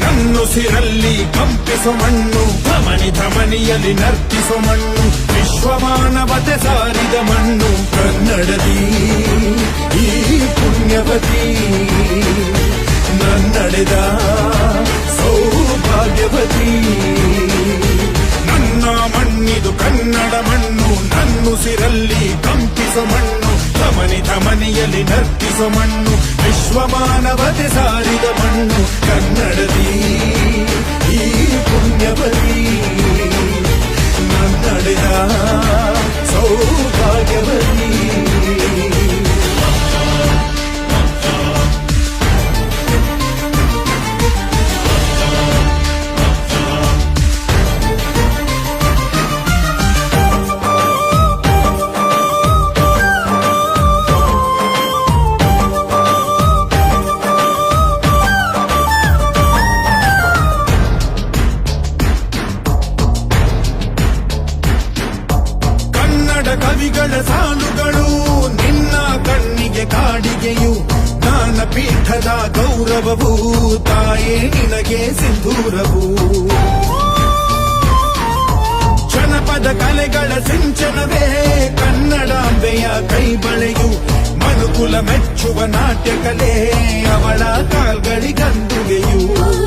ನನ್ನುಸಿರಲ್ಲಿ ಕಂಪಿಸೋ ಮಣ್ಣು, ಧಮನಿ ಧಮನಿಯಲ್ಲಿ ನರ್ತಿಸೋ ಮಣ್ಣು, ವಿಶ್ವಮಾನವತೆ ಸಾರಿದ ಮಣ್ಣು ಕನ್ನಡದಿ ಈ ಪುಣ್ಯವತಿ, ನನ್ನಡೆದ ಸೌಭಾಗ್ಯವತಿ. ನನ್ನ ಮಣ್ಣಿದು ಕನ್ನಡ ಮಣ್ಣು, ನನ್ನುಸಿರಲ್ಲಿ ಕಂಪಿಸೋ ಮಣ್ಣು, ಧಮನಿ ಧಮನಿಯಲ್ಲಿ ನರ್ತಿಸೋ ಮಣ್ಣು, ವಿಶ್ವಮಾನವತೆ ಸಾರಿದ ಮಣ್ಣು ಕನ್ನಡದಿ ಈ ಪುಣ್ಯವತಿ, ನನ್ನಡೆದ ಸೌಭಾಗ್ಯವತಿ. ಕವಿಗಳ ಸಾಲುಗಳು ನಿನ್ನ ಕಣ್ಣಿಗೆ ಕಾಡಿಗೆಯು, ಜ್ಞಾನಪೀಠದ ಗೌರವವು ತಾಯೇ ನಿನಗೆ ಸಿಂಧೂರವು. ಜನಪದ ಕಲೆಗಳ ಸಿಂಚನವೇ ಕನ್ನಡಾಂಬೆಯ ಕೈಬಳೆಯು, ಮನುಕುಲ ಮೆಚ್ಚುವ ನಾಟ್ಯ ಕಲೆ ಅವಳ ಕಾಲ್ಗಳಿಗಂದುಗೆಯು.